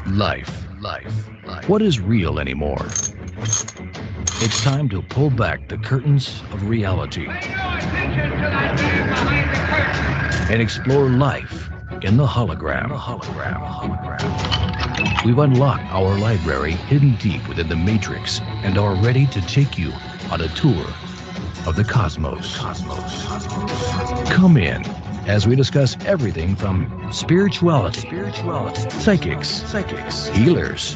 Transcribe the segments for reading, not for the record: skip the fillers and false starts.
Life. What is real anymore? It's time to pull back the curtains of reality and explore life in the hologram. We've unlocked our library hidden deep within the matrix and are ready to take you on a tour of the cosmos. Come in as we discuss everything from spirituality, psychics, healers,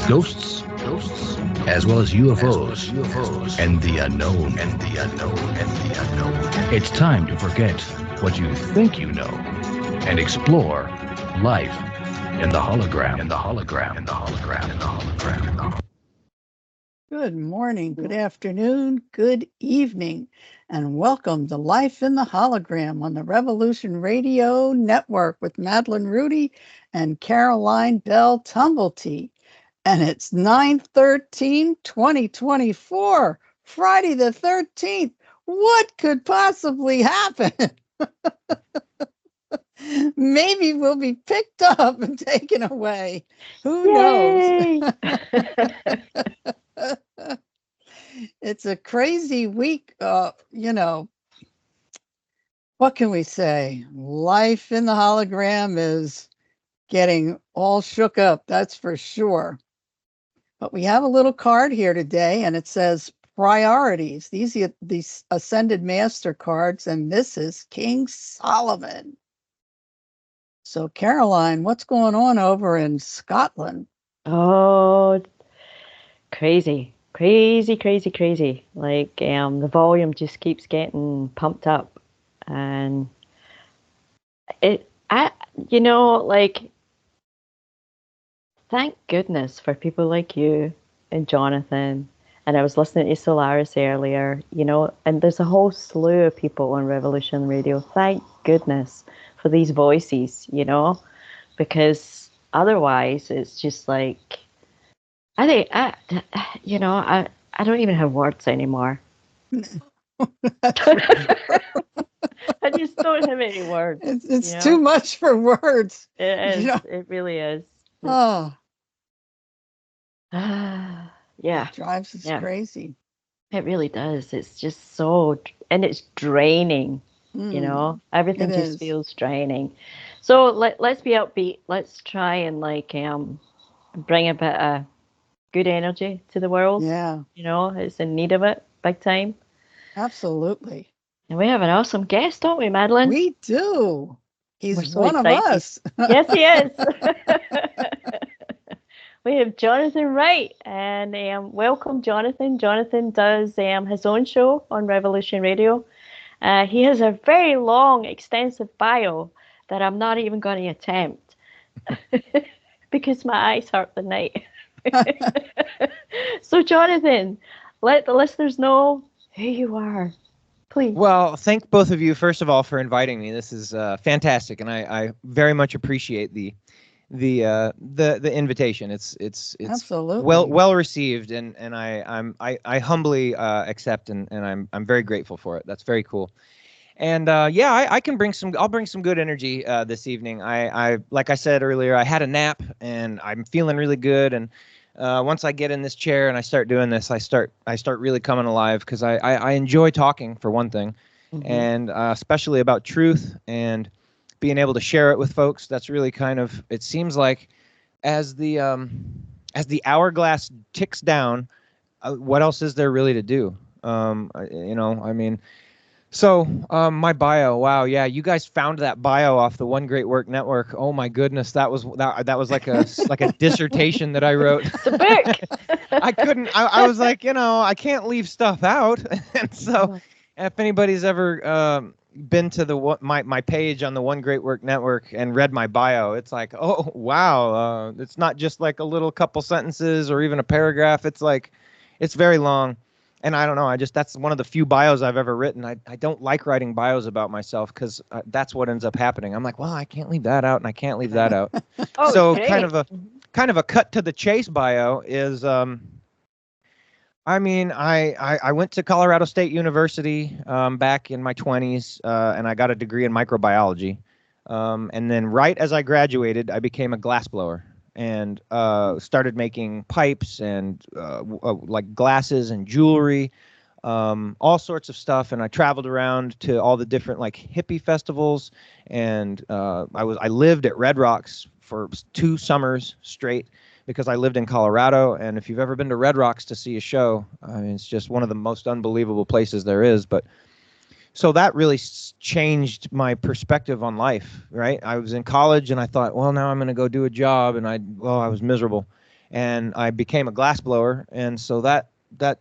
ghosts, as well as UFOs, and the unknown. It's time to forget what you think you know and explore life in the hologram. Good morning, good afternoon, good evening, and welcome to Life in the Hologram on the Revolution Radio Network with Madeline Rudy and Caroline Bell Tumblety. And it's 9/13/2024, Friday the 13th. What could possibly happen? Maybe we'll be picked up and taken away. Who knows? It's a crazy week. What can we say? Life in the hologram is getting all shook up, that's for sure. But we have a little card here today, and it says priorities. These are the Ascended Master cards, and this is King Solomon. So, Caroline, what's going on over in Scotland? Oh, crazy. Like, the volume just keeps getting pumped up. And thank goodness for people like you and Jonathan. And I was listening to Solaris earlier, and there's a whole slew of people on Revolution Radio. Thank goodness for these voices, because otherwise it's just like, I don't even have words anymore. I just don't have any words. It's too much for words. It is. It really is. Oh. Yeah. It drives us crazy. It really does. It's just and it's draining. Everything just feels draining. So let's be upbeat. Let's try and bring a bit of good energy to the world. Yeah. It's in need of it, big time. Absolutely. And we have an awesome guest, don't we, Madeline? We do. He's so one excited. Of us. Yes, he is. We have Jonathan Wright, and welcome, Jonathan. Jonathan does his own show on Revolution Radio. He has a very long, extensive bio that I'm not even going to attempt because my eyes hurt the night. So, Jonathan, let the listeners know who you are, please. Well, thank both of you, first of all, for inviting me. This is fantastic, and I very much appreciate the invitation. It's absolutely well received, and I humbly accept, and I'm very grateful for it. That's very cool. And I can I'll bring some good energy this evening. I like I said earlier, I had a nap and I'm feeling really good. And once I get in this chair and I start doing this, I start really coming alive, because I enjoy talking, for one thing, and especially about truth and being able to share it with folks. That's really kind of, it seems like as the hourglass ticks down, what else is there really to do? So my bio, wow, yeah, you guys found that bio off the One Great Work Network. Oh my goodness, that was like a dissertation that I wrote. It's a book. I was like, I can't leave stuff out. And so if anybody's ever been to my page on the One Great Work Network and read my bio, it's like, oh wow, it's not just like a little couple sentences or even a paragraph. It's like, it's very long. And I don't know, that's one of the few bios I've ever written. I don't like writing bios about myself, because that's what ends up happening. I'm like, well, I can't leave that out, and I can't leave that out. So great. kind of a cut to the chase bio is, I went to Colorado State University back in my 20s, and I got a degree in microbiology. And then right as I graduated, I became a glassblower. and started making pipes and like glasses and jewelry, all sorts of stuff. And I traveled around to all the different like hippie festivals, and I lived at Red Rocks for 2 summers straight because I lived in Colorado. And if you've ever been to Red Rocks to see a show, I mean, it's just one of the most unbelievable places there is. But so that really changed my perspective on life, right? I was in college and I thought, well, now I'm going to go do a job, and I was miserable, and I became a glassblower, and so that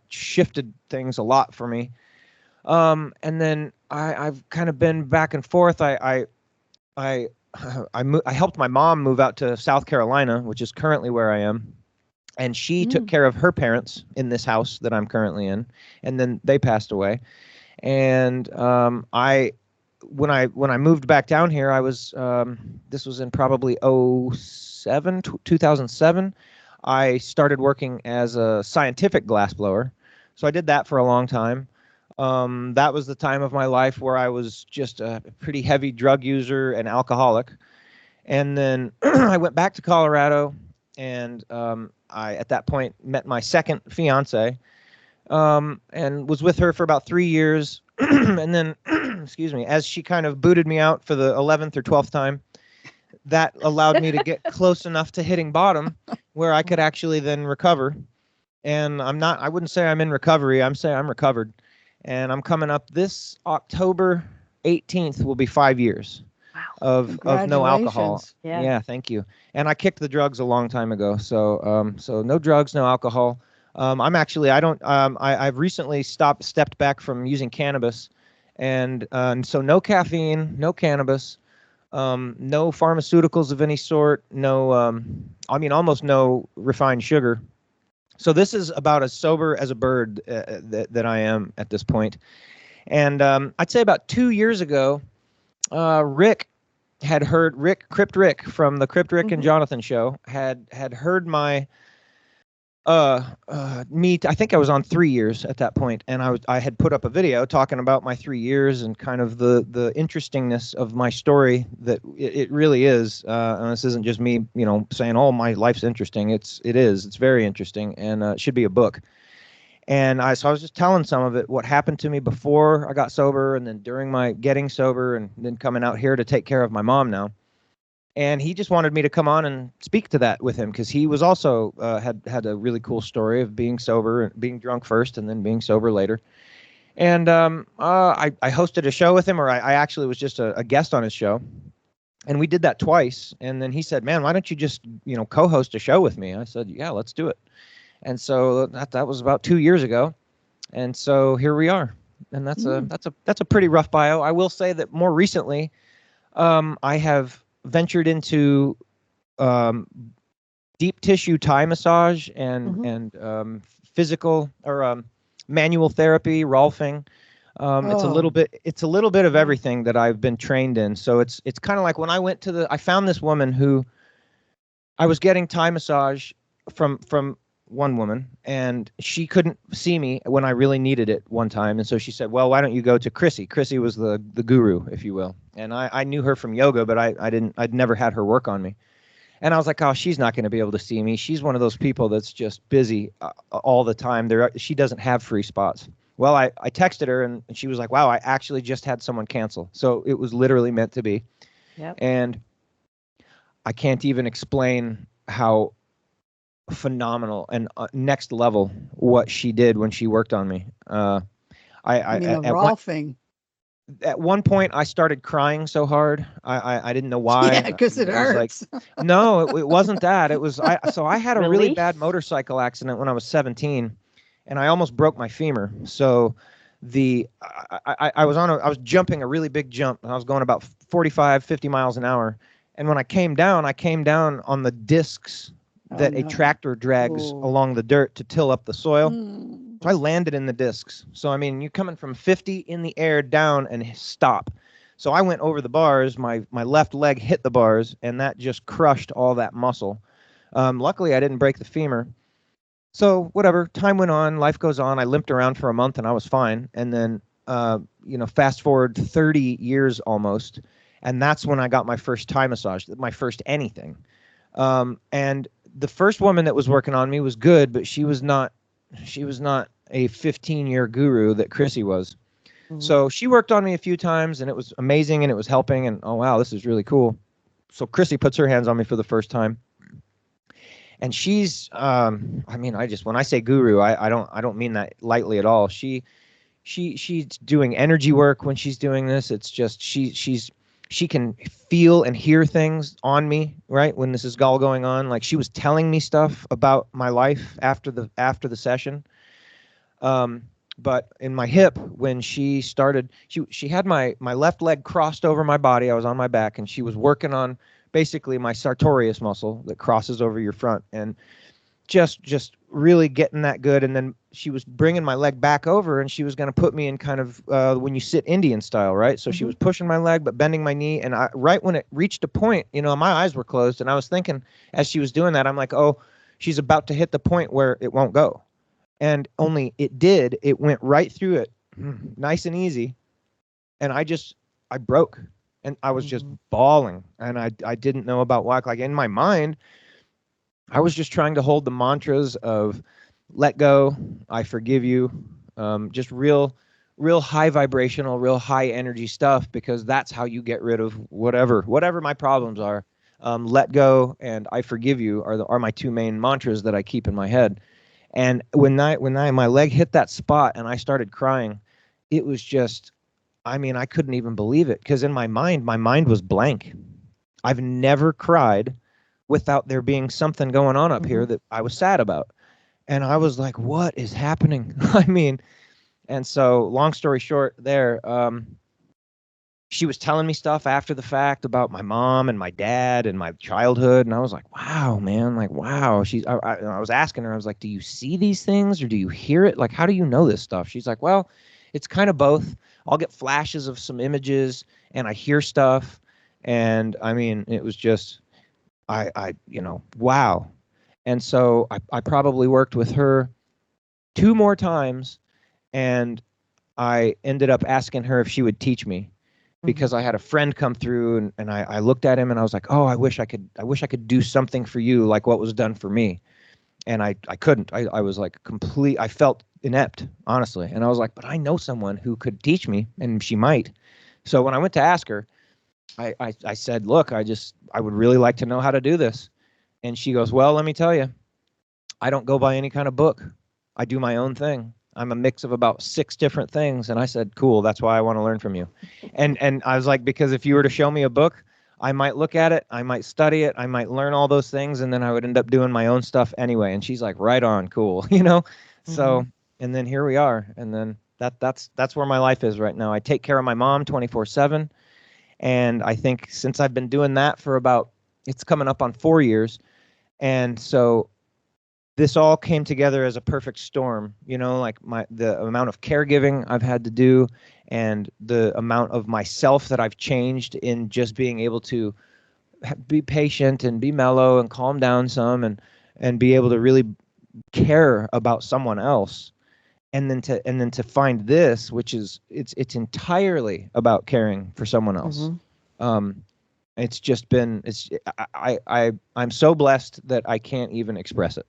shifted things a lot for me. And then I've kind of been back and forth. I helped my mom move out to South Carolina, which is currently where I am, and she took care of her parents in this house that I'm currently in, and then they passed away. And when I moved back down here, I was this was in probably 2007. I started working as a scientific glassblower, so I did that for a long time. That was the time of my life where I was just a pretty heavy drug user and alcoholic. And then I went back to Colorado, and I at that point met my second fiance. And was with her for about 3 years. And then, excuse me, as she kind of booted me out for the 11th or 12th time, that allowed me to get close enough to hitting bottom where I could actually then recover. And I wouldn't say I'm in recovery. I'm saying I'm recovered. And I'm coming up this October 18th will be 5 years of no alcohol. Yeah, thank you. And I kicked the drugs a long time ago. So no drugs, no alcohol. I've recently stepped back from using cannabis, and so no caffeine, no cannabis, no pharmaceuticals of any sort, almost no refined sugar. So this is about as sober as a bird that I am at this point. And I'd say about 2 years ago, Crypt Rick from the Crypt Rick and Jonathan show had heard my I think I was on 3 years at that point, and I had put up a video talking about my 3 years and kind of the interestingness of my story, that it really is. And this isn't just me, saying, "Oh, my life's interesting." It's very interesting, and it should be a book. And so I was just telling some of it, what happened to me before I got sober, and then during my getting sober, and then coming out here to take care of my mom now. And he just wanted me to come on and speak to that with him, because he was also had a really cool story of being sober and being drunk first and then being sober later. And I hosted a show with him, or I actually was just a guest on his show. And we did that twice. And then he said, "Man, why don't you just, co-host a show with me?" I said, "Yeah, let's do it." And so that was about 2 years ago. And so here we are. And that's a pretty rough bio. I will say that more recently, I have ventured into deep tissue Thai massage and physical or manual therapy, Rolfing. It's a little bit of everything that I've been trained in. So it's kind of like when I found this woman who I was getting Thai massage from one woman, and she couldn't see me when I really needed it one time. And so she said, "Well, why don't you go to Chrissy?" Chrissy was the guru, if you will. And I knew her from yoga, but I'd never had her work on me. And I was like, "Oh, she's not going to be able to see me. She's one of those people that's just busy all the time. She doesn't have free spots." Well, I texted her, and she was like, "Wow, I actually just had someone cancel." So it was literally meant to be. Yep. And I can't even explain how phenomenal and next level what she did when she worked on me. At one point I started crying so hard I didn't know why. Yeah, because it hurts. No, it wasn't that. It was I had a really bad motorcycle accident when I was 17, and I almost broke my femur. So I was jumping a really big jump, and I was going about 45-50 miles an hour. And when I came down on the discs that a tractor drags along the dirt to till up the soil. So I landed in the discs. So, I mean, you're coming from 50 in the air down and stop. So I went over the bars. My left leg hit the bars, and that just crushed all that muscle. Luckily, I didn't break the femur. So whatever, time went on, life goes on. I limped around for a month, and I was fine. And then, fast forward 30 years almost, and that's when I got my first Thai massage, my first anything. And the first woman that was working on me was good, but she was not a 15-year guru that Chrissy was. So she worked on me a few times, and it was amazing, and it was helping, and oh wow, this is really cool. So Chrissy puts her hands on me for the first time, and she's I mean, when I say guru, I don't mean that lightly at all. She's doing energy work when she's doing this. It's just she can feel and hear things on me, right, when this is all going on. Like, she was telling me stuff about my life after the session. But in my hip, when she started, she had my left leg crossed over my body. I was on my back, and she was working on basically my sartorius muscle that crosses over your front, and just really getting that good. And then she was bringing my leg back over, and she was going to put me in kind of when you sit Indian style, right? So she was pushing my leg but bending my knee, and right when it reached a point, my eyes were closed, and I was thinking, as she was doing that, I'm like, oh, she's about to hit the point where it won't go. And only it did. It went right through it, nice and easy. And I broke, and I was just bawling, and I didn't know about why. Like, in my mind, I was just trying to hold the mantras of let go, I forgive you, just real high vibrational, real high energy stuff, because that's how you get rid of whatever my problems are. Let go and I forgive you are my two main mantras that I keep in my head. And when my leg hit that spot and I started crying, it was just, I mean, I couldn't even believe it, because in my mind was blank. I've never cried without there being something going on up here that I was sad about. And I was like, what is happening? I mean, and so long story short there, she was telling me stuff after the fact about my mom and my dad and my childhood. And I was like, wow, man, like, wow. I was asking her, I was like, do you see these things or do you hear it? Like, how do you know this stuff? She's like, well, it's kind of both. I'll get flashes of some images and I hear stuff. And I mean, it was just, wow. And so I probably worked with her 2 more times, and I ended up asking her if she would teach me, because I had a friend come through, and I looked at him and I was like, oh, I wish I could do something for you like what was done for me. And I couldn't. I was like I felt inept, honestly. And I was like, but I know someone who could teach me, and she might. So when I went to ask her, I said, look, I would really like to know how to do this. And she goes, well, let me tell you, I don't go by any kind of book. I do my own thing. I'm a mix of about 6 different things. And I said, cool, that's why I want to learn from you. And I was like, because if you were to show me a book, I might look at it, I might study it, I might learn all those things, and then I would end up doing my own stuff anyway. And she's like, right on, cool, So, and then here we are. And then that's where my life is right now. I take care of my mom 24/7. And I think since I've been doing that for it's coming up on 4 years. And so this all came together as a perfect storm, like the amount of caregiving I've had to do, and the amount of myself that I've changed in just being able to be patient and be mellow and calm down some, and be able to really care about someone else. And then to find this, which is it's entirely about caring for someone else. It's just been I'm so blessed that I can't even express it.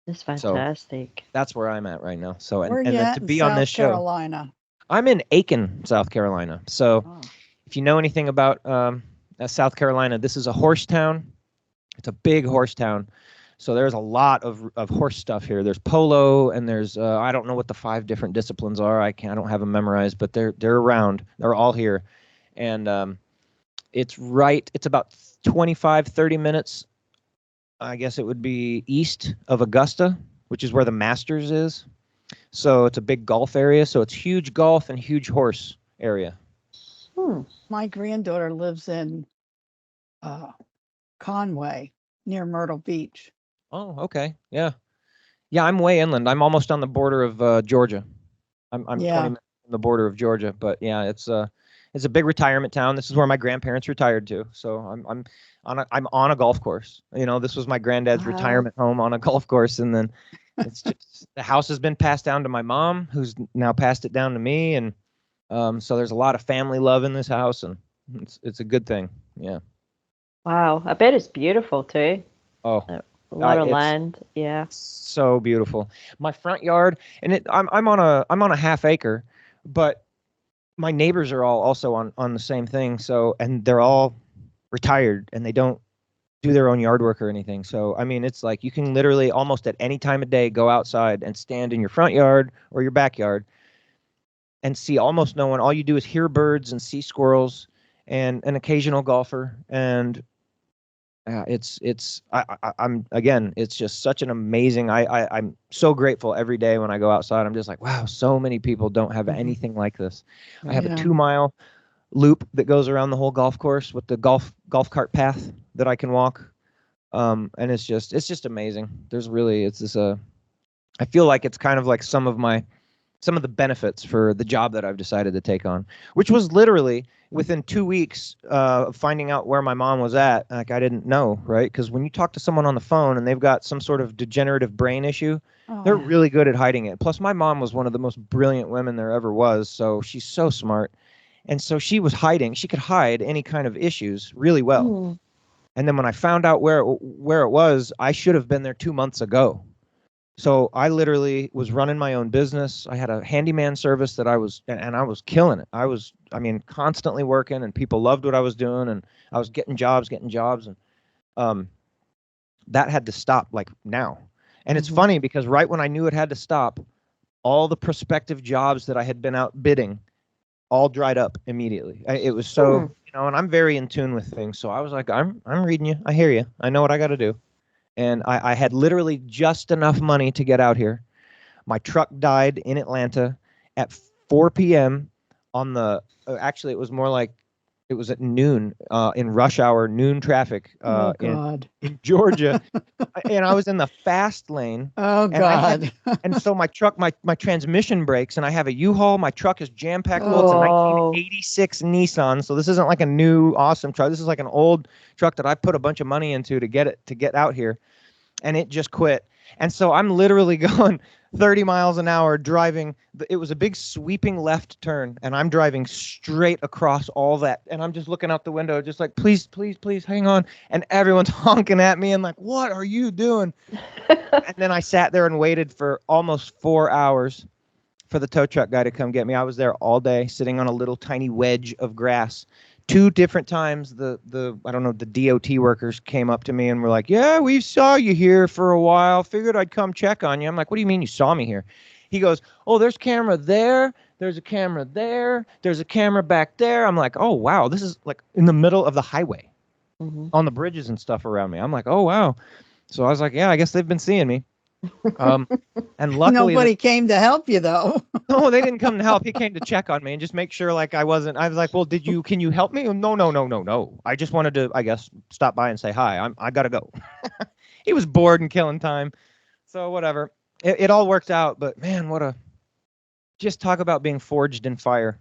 That's fantastic. So that's where I'm at right now. So Where and you then at to in be on this South show, Carolina? I'm in Aiken, South Carolina. So if you know anything about South Carolina, this is a horse town. It's a big horse town. So there's a lot of horse stuff here. There's polo, and there's I don't know what the 5 different disciplines are. I don't have them memorized, but they're around. They're all here, and it's about 25, 30 minutes. I guess it would be east of Augusta, which is where the Masters is. So it's a big golf area. So it's huge golf and huge horse area. My granddaughter lives in Conway, near Myrtle Beach. Oh, okay. Yeah. I'm way inland. I'm almost on the border of Georgia. I'm 20 minutes from the border of Georgia, but yeah, it's a big retirement town. This is where my grandparents retired to. So I'm on a golf course. This was my granddad's retirement home on a golf course, and then it's just the house has been passed down to my mom, who's now passed it down to me, and so there's a lot of family love in this house, and it's a good thing. Yeah. Wow, I bet it's beautiful too. Oh, A lot of it's land. Yeah. so beautiful. My front yard, and I'm on a half acre, but my neighbors are all also on the same thing. So, and they're all retired, and they don't do their own yard work or anything. So, I mean, it's like you can literally almost at any time of day go outside and stand in your front yard or your backyard and see almost no one. All you do is hear birds and see squirrels and an occasional golfer. And I'm again, it's just such an amazing. I'm so grateful every day when I go outside. I'm just like, wow, so many people don't have anything like this. I have a Yeah. 2 mile loop that goes around the whole golf course with the golf cart path that I can walk. And it's just amazing. There's really it's this I feel like it's kind of like some of the benefits for the job that I've decided to take on, which was literally within 2 weeks of finding out where my mom was at. Like I didn't know, right? Because when you talk to someone on the phone and they've got some sort of degenerative brain issue, they're Oh, really good at hiding it. Plus, my mom was one of the most brilliant women there ever was, so she's so smart. And so she was hiding. She could hide any kind of issues really well. Mm. And then when I found out where it was, I should have been there 2 months ago. So I literally was running my own business. I had a handyman service that and I was killing it. I mean, constantly working, and people loved what I was doing, and I was getting jobs, and um, that had to stop like now. And it's funny because right when I knew it had to stop, all the prospective jobs that I had been out bidding all dried up immediately. It was so, and I'm very in tune with things. So I was like, I'm reading you. I hear you. I know what I got to do. And I had literally just enough money to get out here. My truck died in Atlanta at 4 p.m. on actually, it was more like it was at noon in rush hour, noon traffic oh in God. Georgia. And I was in the fast lane. Oh And I had, God. and so my truck, my transmission breaks, and I have a U-Haul. My truck is jam-packed. Well, it's a Oh. 1986 Nissan, so this isn't like a new awesome truck. This is like an old truck that I put a bunch of money into to get out here, and it just quit. And so I'm literally going 30 miles an hour driving. It was a big sweeping left turn, and I'm driving straight across all that. And I'm just looking out the window, just like, please, please, please, hang on. And everyone's honking at me and like, what are you doing? And then I sat there and waited for almost 4 hours for the tow truck guy to come get me. I was there all day, sitting on a little tiny wedge of grass. 2 different times, the I don't know, the DOT workers came up to me and were like, yeah, we saw you here for a while. Figured I'd come check on you. I'm like, what do you mean you saw me here? He goes, oh, there's camera there. There's a camera there. There's a camera back there. I'm like, oh, wow. This is like in the middle of the highway on the bridges and stuff around me. I'm like, oh, wow. So I was like, yeah, I guess they've been seeing me. And luckily Nobody came to help you though. no, they didn't come to help. He came to check on me and just make sure like I was like, well, can you help me? No. I just wanted to, I guess, stop by and say hi. I gotta go. He was bored and killing time. So whatever. It all worked out, but man, just talk about being forged in fire.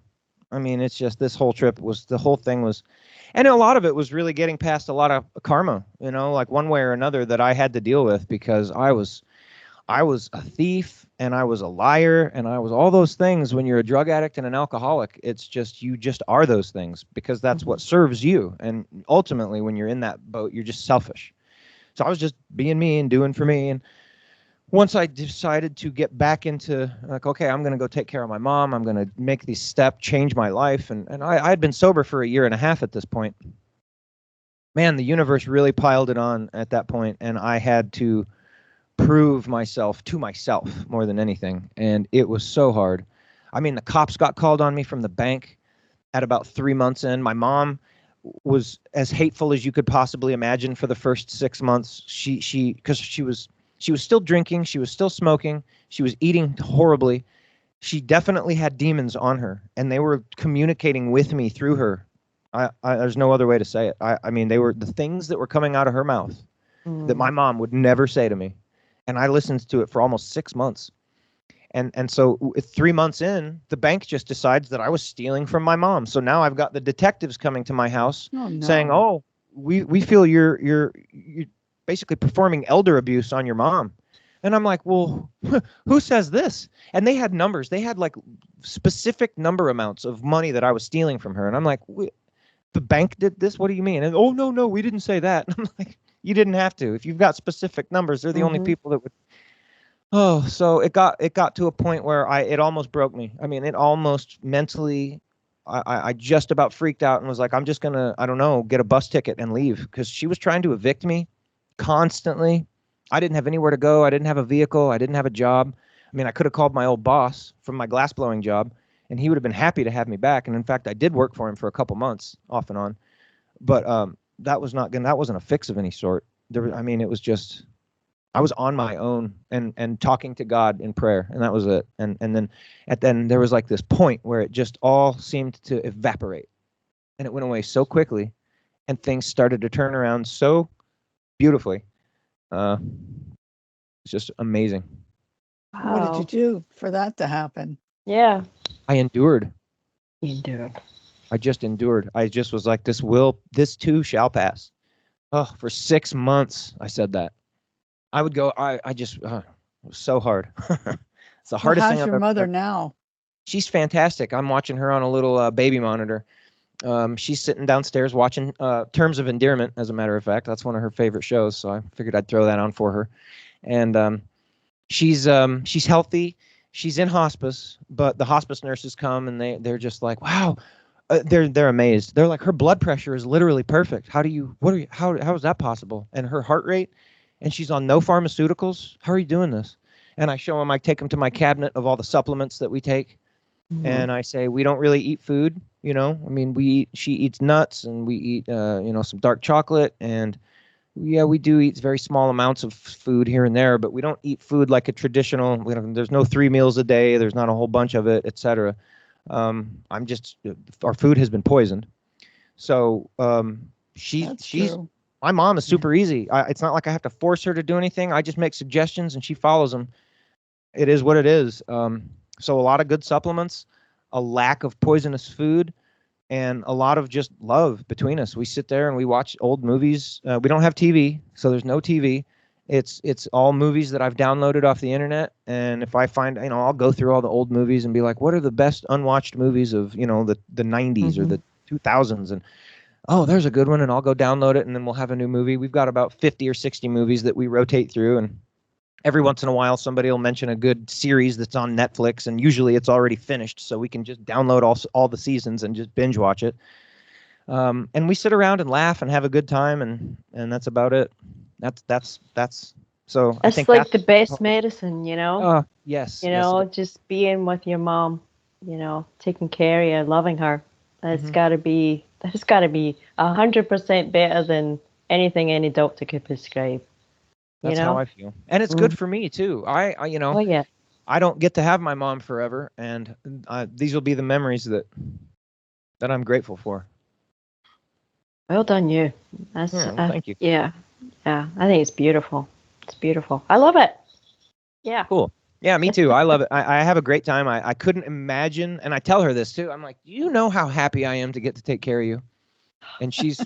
I mean, it's just this whole trip the whole thing was, and a lot of it was really getting past a lot of karma, like one way or another that I had to deal with because I was a thief and I was a liar and I was all those things. When you're a drug addict and an alcoholic, it's just, you just are those things because that's what serves you. And ultimately, when you're in that boat, you're just selfish. So I was just being me and doing for me. And once I decided to get back into like, okay, I'm going to go take care of my mom. I'm going to make these steps, change my life. And I had been sober for a year and a half at this point. Man, the universe really piled it on at that point, and I had to prove myself to myself more than anything. And it was so hard. I mean, the cops got called on me from the bank at about 3 months in. My mom was as hateful as you could possibly imagine for the first 6 months. Because she was still drinking, she was still smoking, she was eating horribly. She definitely had demons on her, and they were communicating with me through her. There's no other way to say it. I mean, they were the things that were coming out of her mouth that my mom would never say to me. And I listened to it for almost 6 months. And so 3 months in, the bank just decides that I was stealing from my mom. So now I've got the detectives coming to my house saying, oh, we feel you're basically performing elder abuse on your mom. And I'm like, well, who says this? And they had numbers. They had like specific number amounts of money that I was stealing from her. And I'm like, the bank did this. What do you mean? And oh, no, we didn't say that. I'm like, you didn't have to. If you've got specific numbers, they're the only people that would. Oh, so it got to a point where it almost broke me. I mean, it almost mentally, I just about freaked out and was like, I'm just gonna, I don't know, get a bus ticket and leave, because she was trying to evict me constantly. I didn't have anywhere to go. I didn't have a vehicle. I didn't have a job. I mean, I could have called my old boss from my glass blowing job, and he would have been happy to have me back. And in fact, I did work for him for a couple months off and on, but that wasn't a fix of any sort. I mean, it was just, I was on my own and talking to God in prayer, and that was it. And then there was like this point where it just all seemed to evaporate, and it went away so quickly, and things started to turn around so beautifully. It's just amazing. Wow. What did you do for that to happen? Yeah. I endured. Endured. I just endured. I just was like, this too shall pass. Oh, for 6 months I said that. I would go, it was so hard. It's the hardest thing How's I've your ever mother done. now? She's fantastic. I'm watching her on a little baby monitor. She's sitting downstairs watching Terms of Endearment, as a matter of fact. That's one of her favorite shows, so I figured I'd throw that on for her. And she's healthy. She's in hospice, but the hospice nurses come and they're just like, wow. They're amazed. They're like, her blood pressure is literally perfect. How is that possible? And her heart rate, and she's on no pharmaceuticals. How are you doing this? And I show them, I take them to my cabinet of all the supplements that we take. And I say, we don't really eat food, I mean, she eats nuts, and we eat, some dark chocolate, and yeah, we do eat very small amounts of food here and there, but we don't eat food like a traditional, there's no 3 meals a day. There's not a whole bunch of it, etc. Our food has been poisoned. So my mom is super easy. It's not like I have to force her to do anything. I just make suggestions and she follows them. It is what it is. So a lot of good supplements, a lack of poisonous food, and a lot of just love between us. We sit there and we watch old movies. We don't have TV, so there's no TV. It's all movies that I've downloaded off the internet. And if I find, I'll go through all the old movies and be like, what are the best unwatched movies of, the 90s or the 2000s? And, oh, there's a good one. And I'll go download it, and then we'll have a new movie. We've got about 50 or 60 movies that we rotate through. And every once in a while, somebody will mention a good series that's on Netflix. And usually it's already finished, so we can just download all the seasons and just binge watch it. And we sit around and laugh and have a good time. And that's about it. That's so. I think like that's the best medicine, Yes. Just being with your mom, taking care of her, loving her. That's got to be 100% better than anything any doctor could prescribe. That's how I feel, and it's good for me too. Oh yeah. I don't get to have my mom forever, and these will be the memories that I'm grateful for. Well done, you. That's thank you. Yeah. Yeah, I think it's beautiful. It's beautiful. I love it. Yeah. Cool. Yeah, me too. I love it. I have a great time. I couldn't imagine, and I tell her this too. I'm like, do you know how happy I am to get to take care of you? And she's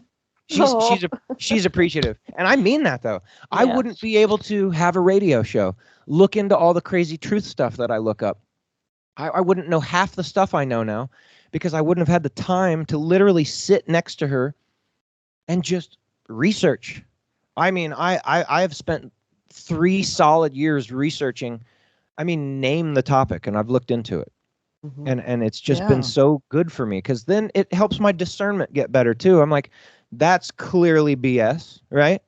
appreciative. And I mean that though. Yeah. I wouldn't be able to have a radio show, look into all the crazy truth stuff that I look up. I wouldn't know half the stuff I know now, because I wouldn't have had the time to literally sit next to her and just research. I mean, I have spent 3 solid years researching. I mean, name the topic, and I've looked into it. And it's just been so good for me, because then it helps my discernment get better too. I'm like, that's clearly BS, right?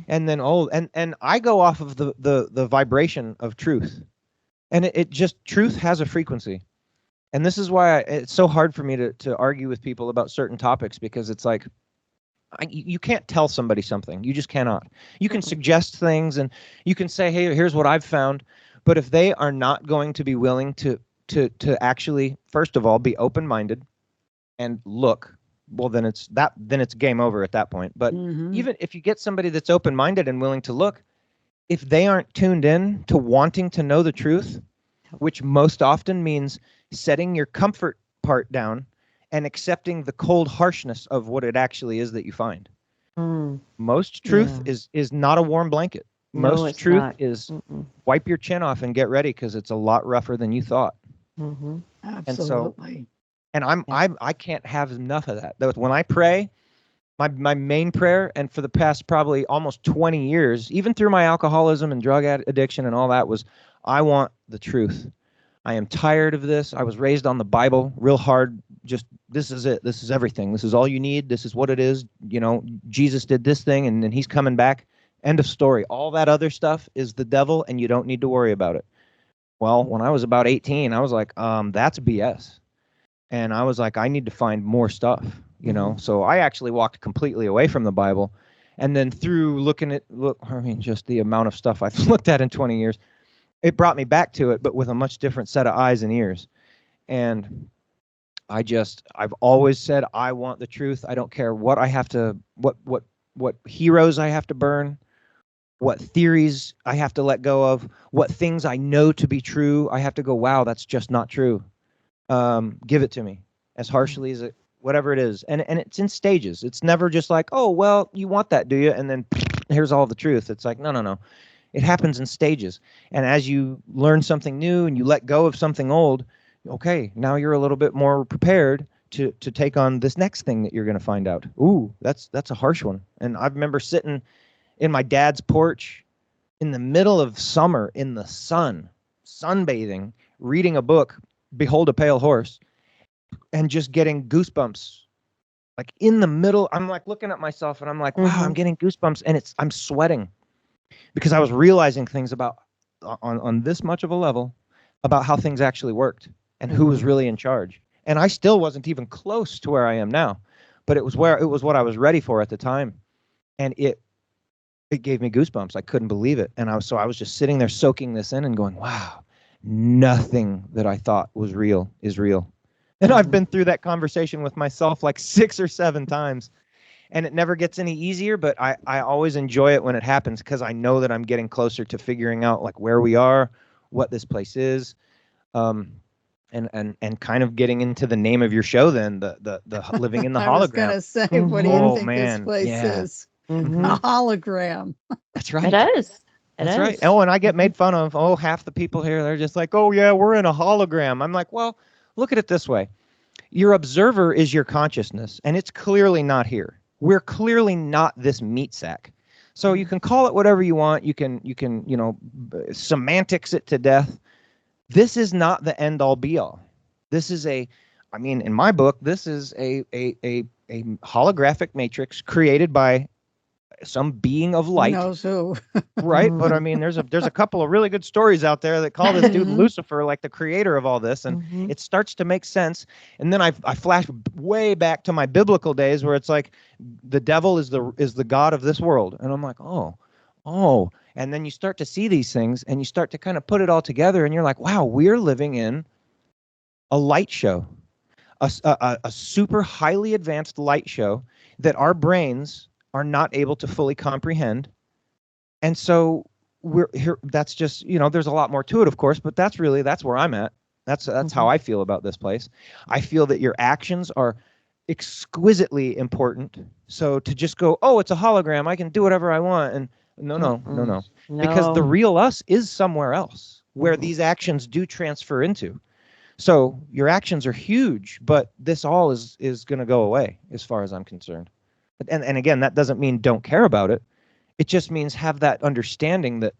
And then and I go off of the vibration of truth, and it just, truth has a frequency. And this is why it's so hard for me to argue with people about certain topics, because it's like, you can't tell somebody something. You just cannot. You can suggest things, and you can say, hey, here's what I've found. But if they are not going to be willing to actually, first of all, be open-minded and look, well, then it's game over at that point. But even if you get somebody that's open-minded and willing to look, if they aren't tuned in to wanting to know the truth, which most often means setting your comfort part down and accepting the cold harshness of what it actually is that you find. Most truth is not a warm blanket. Most truth is wipe your chin off and get ready, because it's a lot rougher than you thought. Absolutely. And I can't have enough of that. When I pray, my main prayer, and for the past probably almost 20 years, even through my alcoholism and drug addiction and all that, was I want the truth. I am tired of this. I was raised on the Bible real hard. Just, this is it. This is everything. This is all you need. This is what it is. You know, Jesus did this thing and then he's coming back. End of story. All that other stuff is the devil and you don't need to worry about it. Well, when I was about 18, I was like, that's BS. And I was like, I need to find more stuff, you know? So I actually walked completely away from the Bible. And then through just the amount of stuff I've looked at in 20 years, it brought me back to it, but with a much different set of eyes and ears. And I've always said, I want the truth. I don't care what I have to, what heroes I have to burn, what theories I have to let go of, what things I know to be true. I have to go, wow, that's just not true. Give it to me, as harshly as it, whatever it is. And it's in stages. It's never just like, oh, well, you want that, do you? And then here's all the truth. It's like, no. It happens in stages. And as you learn something new and you let go of something old, okay, now you're a little bit more prepared to take on this next thing that you're going to find out. Ooh, that's a harsh one. And I remember sitting in my dad's porch in the middle of summer in the sun, sunbathing, reading a book, Behold a Pale Horse, and just getting goosebumps. Like in the middle, I'm like looking at myself and I'm like, wow, I'm getting goosebumps and I'm sweating because I was realizing things about on this much of a level about how things actually worked and who was really in charge. And I still wasn't even close to where I am now, but it was what I was ready for at the time. And it gave me goosebumps. I couldn't believe it. And I was just sitting there soaking this in and going, wow, nothing that I thought was real is real. And I've been through that conversation with myself like 6 or 7 times. And it never gets any easier, but I always enjoy it when it happens because I know that I'm getting closer to figuring out like where we are, what this place is, and kind of getting into the name of your show then, the living in the hologram. I was going to say, what do you think this place is? A hologram. That's right. It is. That's right. Oh, and I get made fun of. Oh, half the people here, they're just like, oh, yeah, we're in a hologram. I'm like, well, look at it this way. Your observer is your consciousness, and it's clearly not here. We're clearly not this meat sack. So you can call it whatever you want. You can semantics it to death. This is not the end all be all. This is in my book, this is a holographic matrix created by some being of light. Who knows who? Right. But I mean, there's a couple of really good stories out there that call this dude Lucifer, like the creator of all this. And it starts to make sense. And then I flash way back to my biblical days where it's like the devil is the god of this world. And I'm like, oh. And then you start to see these things and you start to kind of put it all together and you're like, wow, we're living in a light show, a super highly advanced light show that our brains are not able to fully comprehend. And so we're here. That's just, there's a lot more to it, of course, but that's where I'm at. That's how I feel about this place. I feel that your actions are exquisitely important. So to just go, oh, it's a hologram, I can do whatever I want. And no. Because the real us is somewhere else where these actions do transfer into. So your actions are huge, but this all is going to go away as far as I'm concerned. And again, that doesn't mean don't care about it. It just means have that understanding that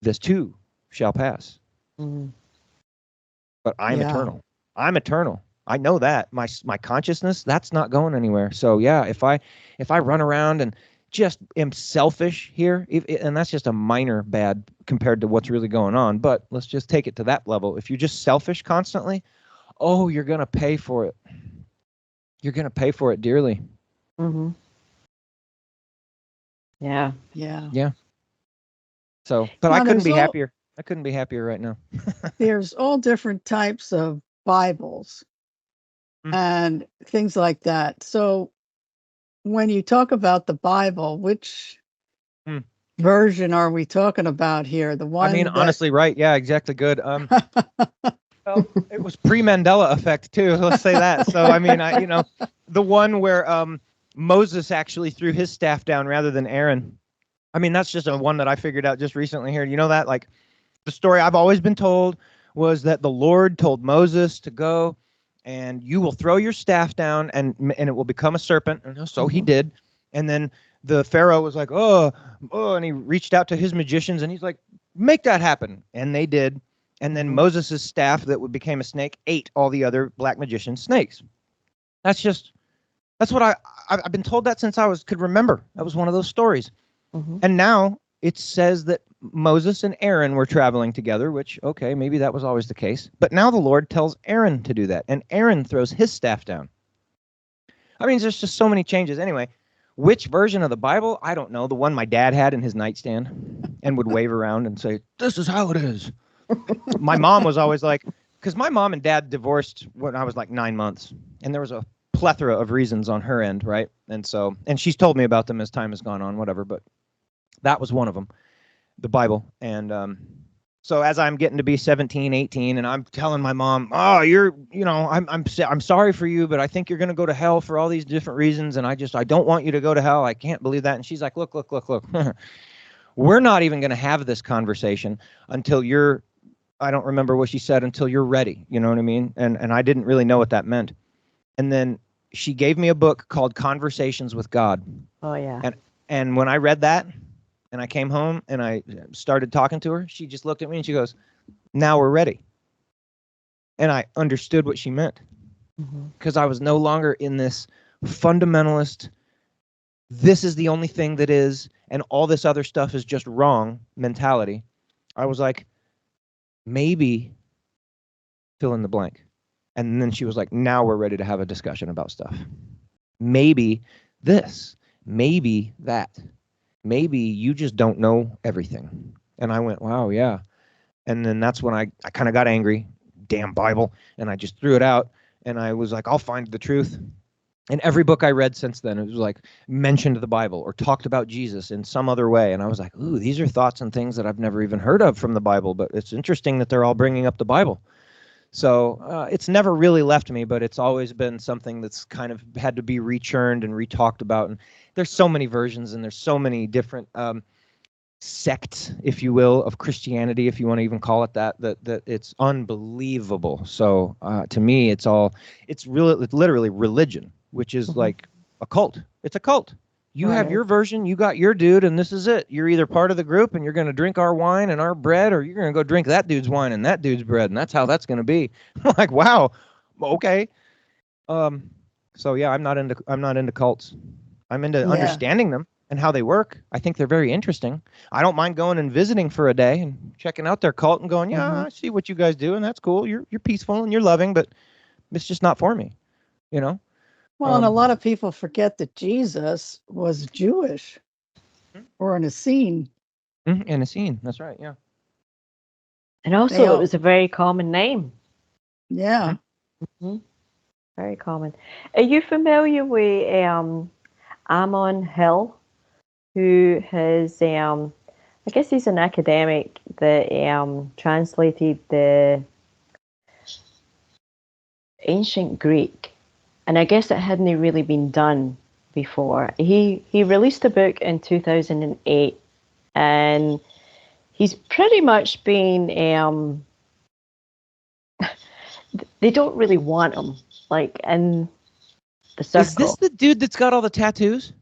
this too shall pass. But I'm eternal. I'm eternal. I know that. My consciousness, that's not going anywhere. So yeah, if I run around and just am selfish here, and that's just a minor bad compared to what's really going on, but let's just take it to that level. If you're just selfish constantly, oh, you're going to pay for it. You're going to pay for it dearly. Yeah. So, but I couldn't be happier. I couldn't be happier right now. There's all different types of Bibles and things like that. So when you talk about the Bible, which version are we talking about here? The one honestly, right. Yeah, exactly. Good. Well, it was pre-Mandela effect too. Let's say that. So, the one where Moses actually threw his staff down rather than Aaron. That's just a one that I figured out just recently here. You know that, like, the story I've always been told was that the Lord told Moses to go and you will throw your staff down, and it will become a serpent. And so he did. And then the Pharaoh was like, oh, and he reached out to his magicians, and he's like, make that happen. And they did. And then Moses' staff that became a snake ate all the other black magician snakes. That's what I've been told that since I could remember. That was one of those stories. And now it says that Moses and Aaron were traveling together, which, okay, maybe that was always the case. But now the Lord tells Aaron to do that, and Aaron throws his staff down. I mean, there's just so many changes. Anyway, which version of the Bible? I don't know. The one my dad had in his nightstand and would wave around and say, this is how it is. My mom was always like, because my mom and dad divorced when I was like 9 months, and there was a plethora of reasons on her end, right? And she's told me about them as time has gone on, whatever, but that was one of them, the Bible. And so as I'm getting to be 17, 18, and I'm telling my mom, oh, I'm sorry for you, but I think you're going to go to hell for all these different reasons, and I don't want you to go to hell. I can't believe that. And she's like, look. We're not even going to have this conversation until I don't remember what she said, until you're ready. You know what I mean? And I didn't really know what that meant. And then she gave me a book called Conversations with God. Oh, yeah. And when I read that, and I came home and I started talking to her, she just looked at me and she goes, now we're ready. And I understood what she meant, because I was no longer in this fundamentalist, this is the only thing that is, and all this other stuff is just wrong mentality. I was like, maybe fill in the blank. And then she was like, now we're ready to have a discussion about stuff. Maybe this, maybe that. Maybe you just don't know everything. And I went, wow, yeah. And then that's when I kind of got angry, damn Bible, and I just threw it out. And I was like, I'll find the truth. And every book I read since then, it was like mentioned the Bible or talked about Jesus in some other way. And I was like, ooh, these are thoughts and things that I've never even heard of from the Bible, but it's interesting that they're all bringing up the Bible. So it's never really left me, but it's always been something that's kind of had to be rechurned and re-talked about. And there's so many versions, and there's so many different sects, if you will, of Christianity, if you want to even call it that it's unbelievable. So to me, it's literally religion, which is like a cult. It's a cult. You have your version, you got your dude, and this is it. You're either part of the group and you're going to drink our wine and our bread, or you're going to go drink that dude's wine and that dude's bread, and that's how that's going to be. I'm like, wow, okay. So yeah, I'm not into cults. I'm into understanding them and how they work. I think they're very interesting. I don't mind going and visiting for a day and checking out their cult and going, yeah, I see what you guys do, and that's cool. You're peaceful and you're loving, but it's just not for me, you know? Well, and a lot of people forget that Jesus was Jewish or an Essene. An Essene, that's right, yeah. And also, it was a very common name. Yeah. Very common. Are you familiar with Amon Hill, who has, I guess he's an academic that translated the ancient Greek. And I guess it hadn't really been done before. He released a book in 2008, and he's pretty much been, they don't really want him, like, in the circle. Is this the dude that's got all the tattoos?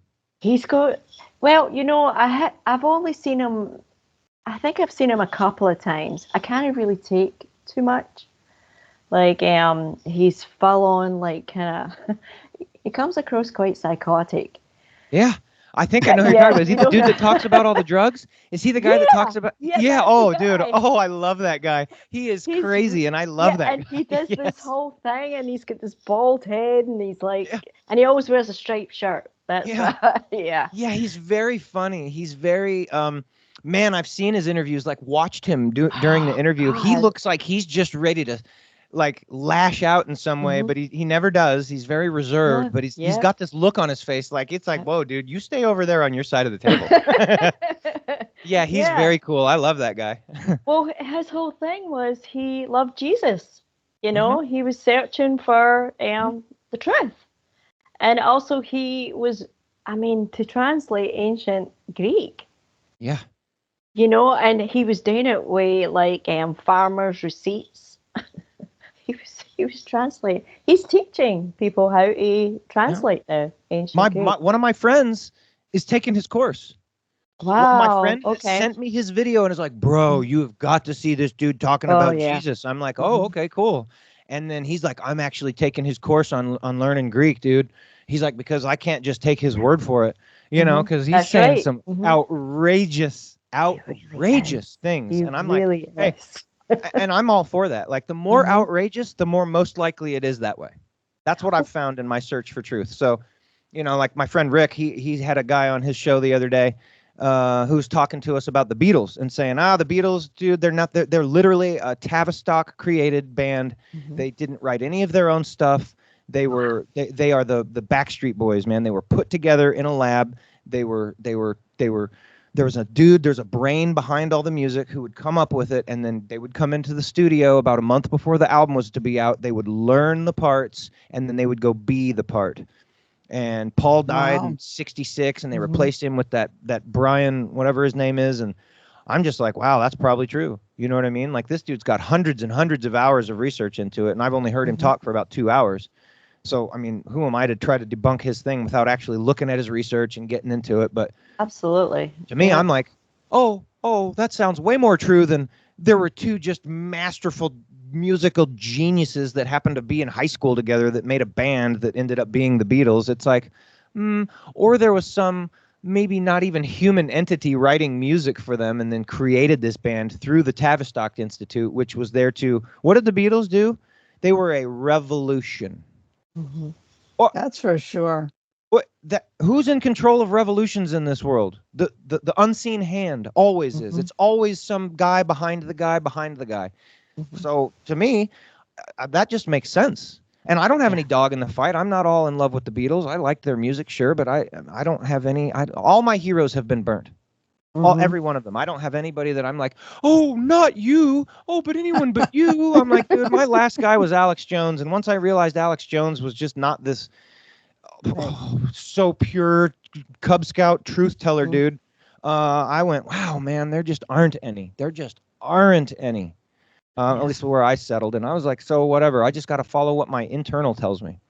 He's got, well, you know, I've only seen him, I think I've seen him a couple of times. I can't really take too much. Like, he's full on, like, kind of, he comes across quite psychotic. Yeah. I think I know who you're talking about. Is he the dude that talks about all the drugs? Is he the guy that talks about? Yeah. Oh, dude. Oh, I love that guy. He's crazy, and I love that. And he does this whole thing, and he's got this bald head, and he's like, and he always wears a striped shirt. That's Yeah, he's very funny. He's very man, I've seen his interviews, like watched him during the interview. He looks like he's just ready to like lash out in some way, but he never does. He's very reserved, but he's got this look on his face, like it's like, whoa, dude, you stay over there on your side of the table. He's very cool. I love that guy. Well, his whole thing was he loved Jesus. You know, he was searching for the truth. And also he was, I mean, to translate ancient Greek. Yeah. You know, and he was doing it with like farmers' receipts. he was translating. He's teaching people how to translate now ancient Greek. One of my friends is taking his course. Wow. My friend okay. sent me his video and is like, bro, you have got to see this dude talking about Jesus. I'm like, oh, okay, cool. And then he's like, I'm actually taking his course on learning Greek, dude. He's like, because I can't just take his word for it, you know, because he's saying some outrageous things. And I'm like, hey, and I'm all for that. Like the more outrageous, the more most likely it is that way. That's what I've found in my search for truth. So, you know, like my friend Rick, he had a guy on his show the other day who's talking to us about the Beatles and saying, the Beatles, dude, they're literally a Tavistock created band. They didn't write any of their own stuff. They are the Backstreet Boys, man. They were put together in a lab. There's a brain behind all the music who would come up with it, and then they would come into the studio about a month before the album was to be out. They would learn the parts, and then they would go be the part. And Paul died in 66, and they replaced him with that Brian, whatever his name is. And I'm just like, wow, that's probably true. You know what I mean? Like this dude's got hundreds and hundreds of hours of research into it, and I've only heard him talk for about 2 hours. So, I mean, who am I to try to debunk his thing without actually looking at his research and getting into it? But absolutely. To me, I'm like, oh, that sounds way more true than there were two just masterful musical geniuses that happened to be in high school together that made a band that ended up being the Beatles. It's like, or there was some maybe not even human entity writing music for them and then created this band through the Tavistock Institute, which was there to, what did the Beatles do? They were a revolution. That's for sure. Who's in control of revolutions in this world? The unseen hand always is. It's always some guy behind the guy behind the guy. So to me, that just makes sense. And I don't have any dog in the fight. I'm not all in love with the Beatles. I like their music, sure, but I don't have any. All my heroes have been burnt. Every one of them. I don't have anybody that I'm like, oh, not you. Oh, but anyone but you. I'm like, dude, my last guy was Alex Jones. And once I realized Alex Jones was just not this so pure Cub Scout truth teller, dude, I went, wow, man, there just aren't any. There just aren't any. At least where I settled. And I was like, so whatever. I just got to follow what my internal tells me.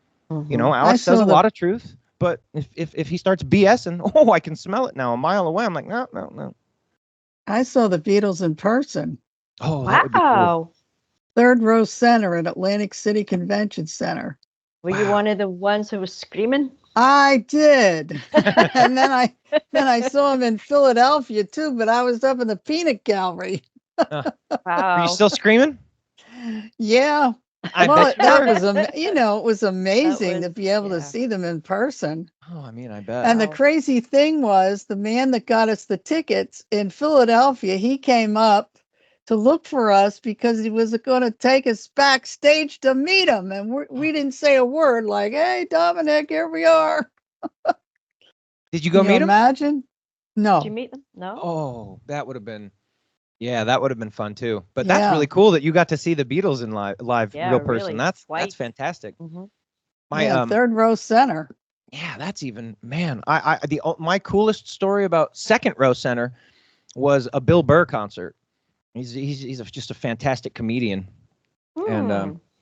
You know, Alex says a lot of truth. But if he starts BSing, I can smell it now a mile away. I'm like, no. I saw the Beatles in person. Oh, that would be cool. Third row center at Atlantic City Convention Center. Were you one of the ones who was screaming? I did. And then I saw him in Philadelphia too, but I was up in the peanut gallery. Wow. Are you still screaming? Yeah. That was, it was amazing to be able to see them in person. Oh, I mean, I bet. And the crazy thing was the man that got us the tickets in Philadelphia, he came up to look for us because he was going to take us backstage to meet him. And we didn't say a word like, hey, Dominic, here we are. Did you go meet him? Imagine? No. Did you meet them? No. Oh, that would have been. Yeah, that would have been fun too. But that's really cool that you got to see the Beatles in live real person. Really, that's fantastic. Third row center. Yeah, that's even, man. My coolest story about second row center was a Bill Burr concert. He's just a fantastic comedian. And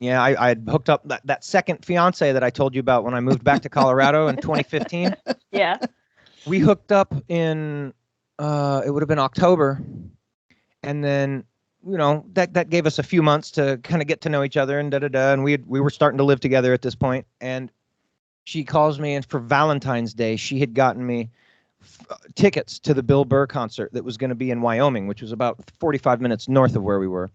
I had hooked up that second fiance that I told you about when I moved back to Colorado in 2015. Yeah. We hooked up in it would have been October. And then, that gave us a few months to kind of get to know each other and and we were starting to live together at this point. And she calls me, and for Valentine's Day, she had gotten me tickets to the Bill Burr concert that was going to be in Wyoming, which was about 45 minutes north of where we were.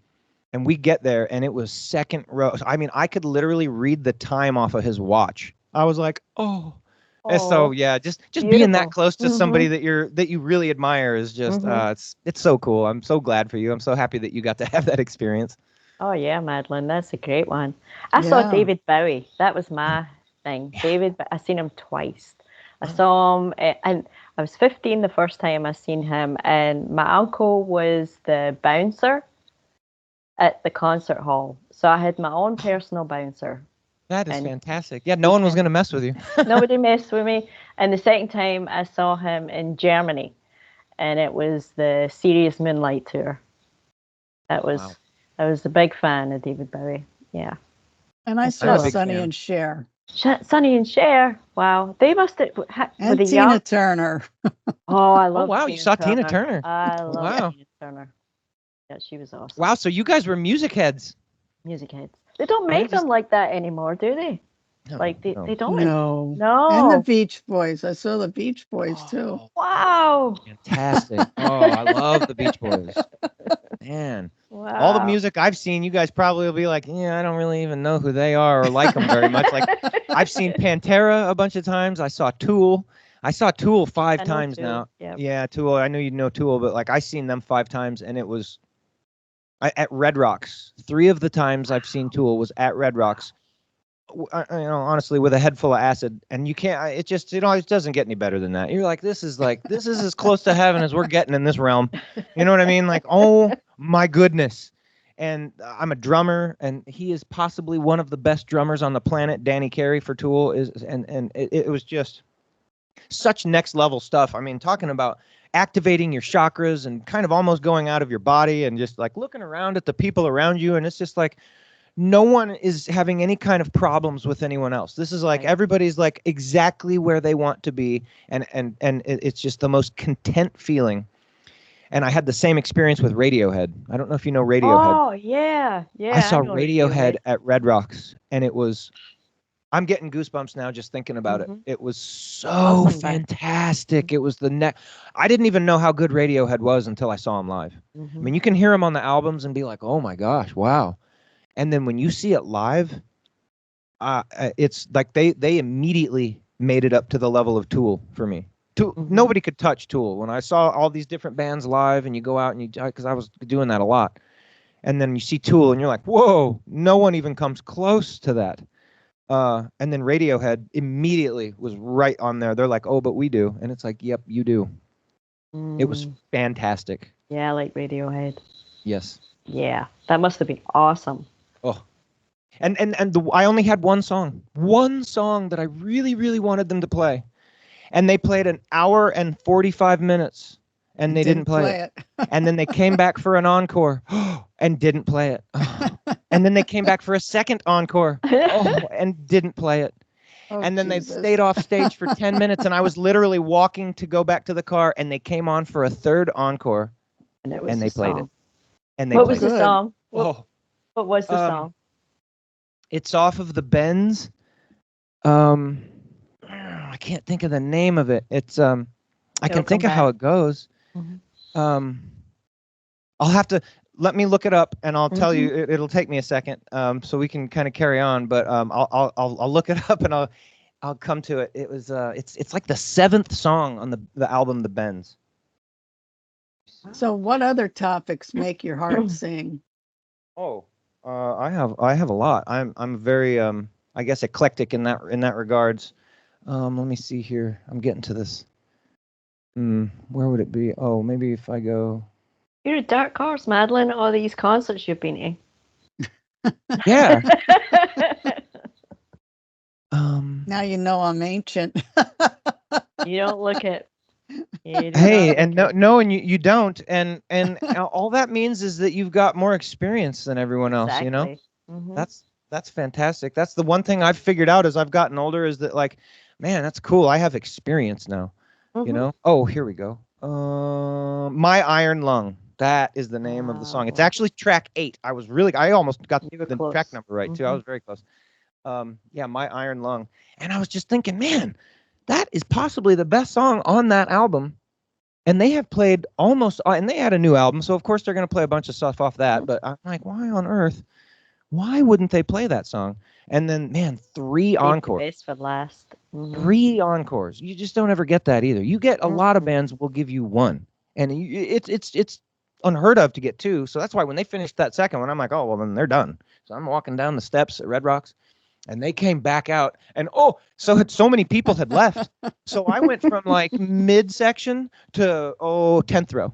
And we get there, and it was second row. I mean, I could literally read the time off of his watch. I was like, oh. And so just being that close to somebody that you really admire is just it's so cool. I'm so glad for you. I'm so happy that you got to have that experience. Oh yeah, Madeline, that's a great one. I saw David Bowie. That was my thing. David, I seen him twice. I saw him, and I was 15 the first time I seen him, and my uncle was the bouncer at the concert hall, so I had my own personal bouncer. That is fantastic. Yeah, no one was going to mess with you. Nobody messed with me. And the second time I saw him in Germany, and it was the Serious Moonlight Tour. I was a big fan of David Bowie. Yeah. And I I'm saw a big Sonny fan. and Cher. Sonny and Cher. Wow, they must have were And the Tina young. Turner. Oh, I Oh love wow, you saw Tina Turner. I love Wow. Tina Turner. Yeah, she was awesome. Wow, so you guys were music heads. Music heads. They don't I make just them like that anymore, do they? no, Like they no. don't. No. No. And the Beach Boys. I saw the Beach Boys too. Oh, Wow. fantastic. Oh, I love the Beach Boys. Man. All the Wow. music I've seen, you guys probably will be like, yeah, I don't really even know who they are or like them very much. Like I've seen Pantera a bunch of times. I saw Tool. I saw Tool 5 I know times Tool, now. yeah. Yeah, Tool. I know you know Tool, but like I seen them 5 times, and it was at Red Rocks. 3 of the times I've seen Tool was at Red Rocks. Honestly, with a head full of acid, and you can't. It just, it doesn't get any better than that. You're like, this is as close to heaven as we're getting in this realm. You know what I mean? Like, oh my goodness. And I'm a drummer, and he is possibly one of the best drummers on the planet. Danny Carey for Tool is, and it was just such next level stuff. I mean, talking about activating your chakras and kind of almost going out of your body and just like looking around at the people around you, and it's just like no one is having any kind of problems with anyone else. This is like Right. everybody's like exactly where they want to be, and it's just the most content feeling. And I had the same experience with Radiohead. I don't know if you know Radiohead. Oh yeah, yeah. I saw know Radiohead at Red Rocks, and it was. I'm getting goosebumps now just thinking about it. Mhm. It was so Awesome band. fantastic. It was I didn't even know how good Radiohead was until I saw him live. I Mhm. mean, you can hear him on the albums and be like, "Oh my gosh, wow." And then when you see it live, it's like they immediately made it up to the level of Tool for me. Mhm. Nobody could touch Tool. When I saw all these different bands live, and you go out and because I was doing that a lot, and then you see Tool, and you're like, whoa, no one even comes close to that. And then Radiohead immediately was right on there. They're like, oh, but we do, and it's like, yep, you do. It was Mm, fantastic. yeah, I like Radiohead. Yes. Yeah, that must have been awesome. Oh. And I only had one song that I really, really wanted them to play. And they played an hour and 45 minutes and they didn't play it. And then they came back for an encore and didn't play it. And then they came back for a second encore and didn't play it. Oh, And then Jesus. they stayed off stage for 10 minutes, and I was literally walking to go back to the car, and they came on for a third encore And it was and they the played it. song. And they What played was the Good. song? Oh, What was the song? it's off of the Bends. I can't think of the name of it. It's I It'll can think of come how back. it goes. Mhm. I'll have to let me look it up, and I'll tell you. Mhm. It'll take me a second, so we can kind of carry on. But I'll look it up, and I'll come to it. It was it's like the 7th song on the album The Bends. So, what other topics make your heart sing? Oh, I have a lot. I'm very I guess eclectic in that regards. Let me see here. I'm getting to this. Where would it be? Oh, maybe if I go. You're a dark horse, Madeline. All these concerts you've been to. Yeah. Now you know I'm ancient. You don't look it. You do Hey, not and look it. no, and you don't, and all that means is that you've got more experience than everyone else. You know, Exactly. Mhm. that's fantastic. That's the one thing I've figured out as I've gotten older is that like, man, that's cool. I have experience now. You Mhm. know. Oh, here we go. My Iron Lung. That is the name of the song. It's Wow. actually track 8. I almost got You were the track close. number right too. I Mhm. was very close. Yeah, My Iron Lung. And I was just thinking, man, that is possibly the best song on that album. And they have played almost, and they had a new album, so of course they're going to play a bunch of stuff off that. But I'm like, why on earth? Why wouldn't they play that song? And then, man, 3 Save the encores. best for last. Mhm. 3 encores. You just don't ever get that either. You get a lot of Mhm. bands will give you 1, and it's unheard of to get 2. So that's why when they finished that second one, I'm like, oh well, then they're done. So I'm walking down the steps at Red Rocks, and they came back out, and so many people had left. So I went from like midsection to 10th row.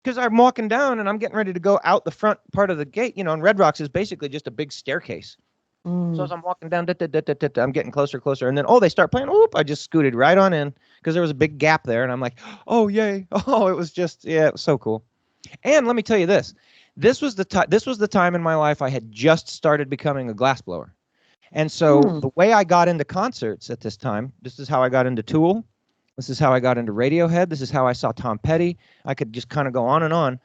Because I'm walking down and I'm getting ready to go out the front part of the gate, and Red Rocks is basically just a big staircase. So as I'm walking down, I'm getting closer, closer, and then they start playing. I just scooted right on in because there was a big gap there, and I'm like, oh yay! Oh, it was so cool. And let me tell you this: this was the time in my life I had just started becoming a glassblower. And so the way I got into concerts at this time, this is how I got into Tool. This is how I got into Radiohead. This is how I saw Tom Petty. I could just kind of go on and on.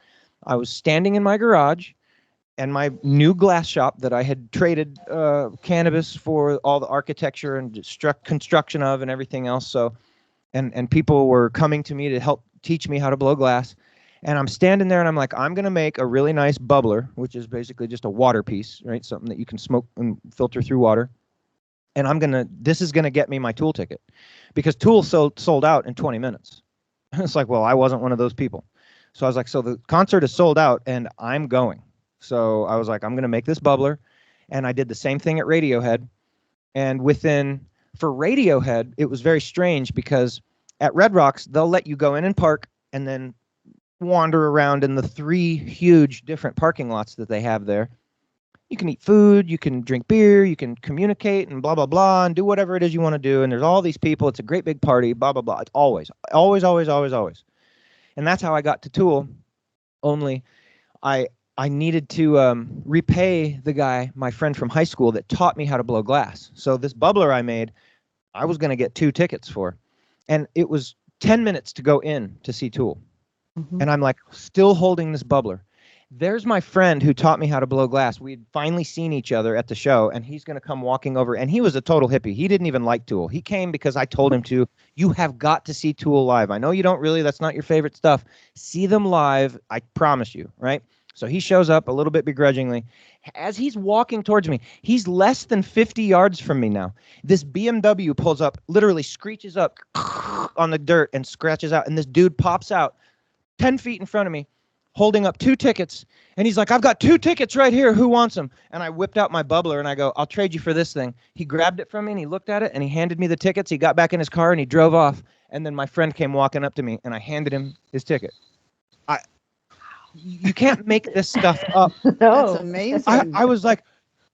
I was standing in my garage and my new glass shop that I had traded cannabis for all the architecture and construction of and everything else. So, and people were coming to me to help teach me how to blow glass. And I'm standing there and I'm like, I'm going to make a really nice bubbler, which is basically just a water piece, right? Something that you can smoke and filter through water. And this is going to get me my Tool ticket, because Tool sold out in 20 minutes. It's like, well, I wasn't one of those people. So I was like, so the concert is sold out and I'm going. So I was like, I'm going to make this bubbler. And I did the same thing at Radiohead. And for Radiohead, it was very strange because at Red Rocks, they'll let you go in and park and then wander around in the 3 huge different parking lots that they have there. You can eat food, you can drink beer, you can communicate and blah, blah, blah, and do whatever it is you want to do. And there's all these people. It's a great big party, blah, blah, blah. It's always. And that's how I got to Tool. Only I needed to repay the guy, my friend from high school, that taught me how to blow glass. So this bubbler I made, I was going to get 2 tickets for. And it was 10 minutes to go in to see Tool. And I'm like, still holding this bubbler. There's my friend who taught me how to blow glass. We'd finally seen each other at the show, and he's going to come walking over. And he was a total hippie. He didn't even like Tool. He came because I told him to. You have got to see Tool live. I know you don't really. That's not your favorite stuff. See them live. I promise you, right? So he shows up a little bit begrudgingly. As he's walking towards me, he's less than 50 yards from me now. This BMW pulls up, literally screeches up on the dirt and scratches out. And this dude pops out 10 feet in front of me, holding up 2 tickets. And he's like, I've got 2 tickets right here. Who wants them? And I whipped out my bubbler and I go, I'll trade you for this thing. He grabbed it from me and he looked at it and he handed me the tickets. He got back in his car and he drove off. And then my friend came walking up to me and I handed him his ticket. You can't make this stuff up. No. That's amazing. I was like,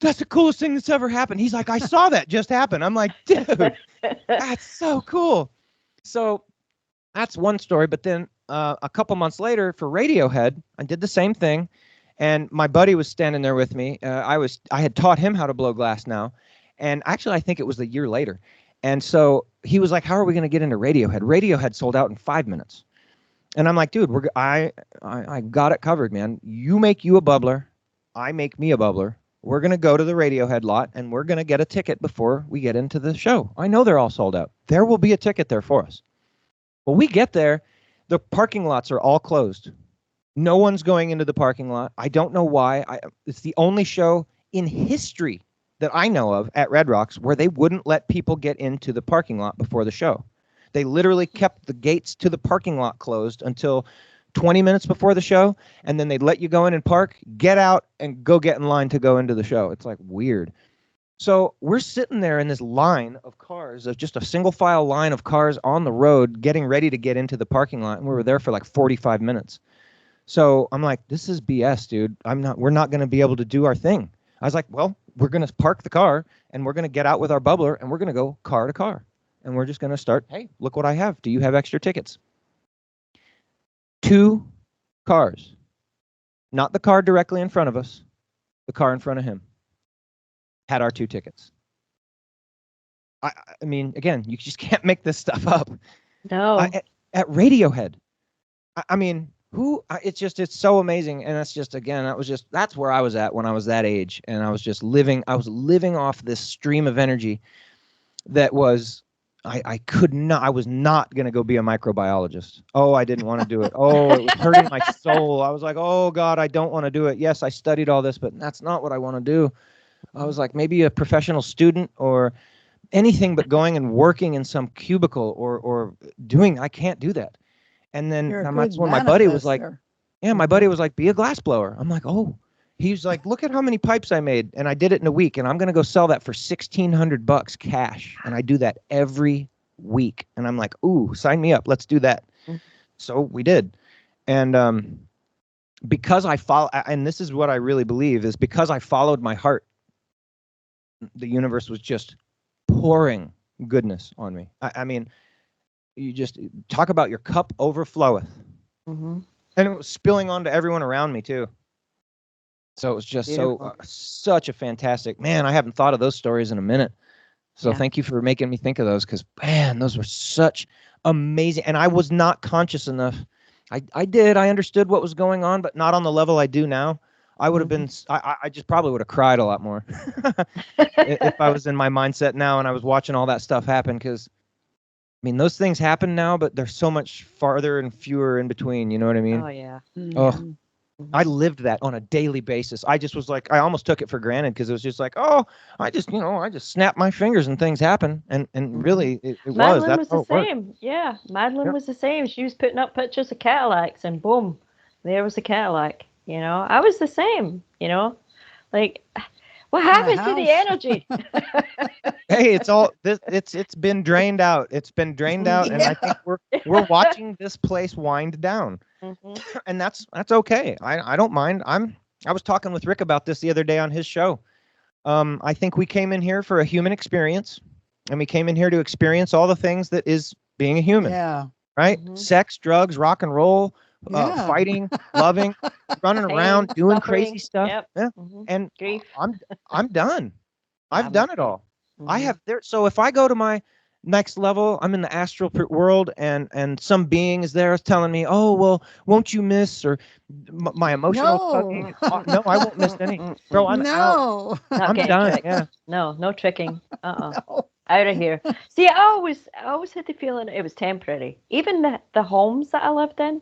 that's the coolest thing that's ever happened. He's like, I saw that just happen. I'm like, dude, that's so cool. So that's one story. But then a couple months later for Radiohead, I did the same thing. And my buddy was standing there with me. I had taught him how to blow glass now. And actually, I think it was a year later. And so he was like, how are we going to get into Radiohead? Radiohead sold out in 5 minutes. And I'm like, dude, I got it covered, man. You make you a bubbler. I make me a bubbler. We're going to go to the Radiohead lot and we're going to get a ticket before we get into the show. I know they're all sold out. There will be a ticket there for us. Well, we get there. The parking lots are all closed. No one's going into the parking lot. I don't know why. It's the only show in history that I know of at Red Rocks where they wouldn't let people get into the parking lot before the show. They literally kept the gates to the parking lot closed until 20 minutes before the show, and then they'd let you go in and park, get out, and go get in line to go into the show. It's like weird. So we're sitting there in this line of cars, of just a single file line of cars on the road getting ready to get into the parking lot, and we were there for like 45 minutes. So I'm like, this is BS, dude. We're not going to be able to do our thing. I was like, well, we're going to park the car, and we're going to get out with our bubbler, and we're going to go car to car. And we're just going to start, hey, look what I have. Do you have extra tickets? 2 cars. Not the car directly in front of us. The car in front of him had our 2 tickets. I mean, again, you just can't make this stuff up. No. At Radiohead. I mean, it's so amazing. And that's just, again, that's where I was at when I was that age. And I was just living off this stream of energy that was, I was not going to go be a microbiologist. Oh, I didn't want to do it. Oh, it was hurting my soul. I was like, oh God, I don't want to do it. Yes, I studied all this, but that's not what I want to do. I was like, maybe a professional student or anything but going and working in some cubicle or doing, I can't do that. And then that's when my buddy was like, be a glass blower. I'm like, oh. He's like, look at how many pipes I made. And I did it in a week. And I'm going to go sell that for $1,600 cash. And I do that every week. And I'm like, ooh, sign me up. Let's do that. Mm-hmm. So we did. And because I follow, and this is what I really believe, is because I followed my heart, the universe was just pouring goodness on me. I mean, you just talk about your cup overfloweth. Mm-hmm. And it was spilling onto everyone around me too. So it was just Beautiful. such a fantastic, man. I haven't thought of those stories in a minute. So Yeah. thank you for making me think of those, because man, those were such amazing. And I was not conscious enough. I understood what was going on, but not on the level I do now. I would have been, I just probably would have cried a lot more if I was in my mindset now and I was watching all that stuff happen. Because I mean, those things happen now, but they're so much farther and fewer in between. You know what I mean? Oh yeah. Oh, Mhm. I lived that on a daily basis. I just was like, I almost took it for granted, because it was just like, oh, I just snap my fingers and things happen. And really, it was. Madeline That's was the how it worked. same. Yeah, Madeline Yeah. was the same. She was putting up pictures of Cadillacs, and boom, there was a Cadillac. You know, I was the same. You know, like what And a happens to the house. energy? Hey, it's all this. It's been drained out. It's been drained out, and Yeah. I think we're watching this place wind down, and that's okay. I don't mind. I was talking with Rick about this the other day on his show. I think we came in here for a human experience, and we came in here to experience all the things that is being a human, Yeah. right? Sex, drugs, rock and roll, Yeah. fighting, loving, running Pain, around, doing suffering. crazy stuff. Yep. Yeah. And Grief. I'm done. I've Yeah, me done it too. all. I have there. So if I go to my next level, I'm in the astral world, and some being is there telling me, "Oh, well, won't you miss?" Or my emotional No. tugging. No, I won't miss any. Bro, I'm out. No. Not I'm getting done. tricked. Yeah. No, no tricking. No. Out of here. See, I always had the feeling it was temporary. Even the homes that I lived in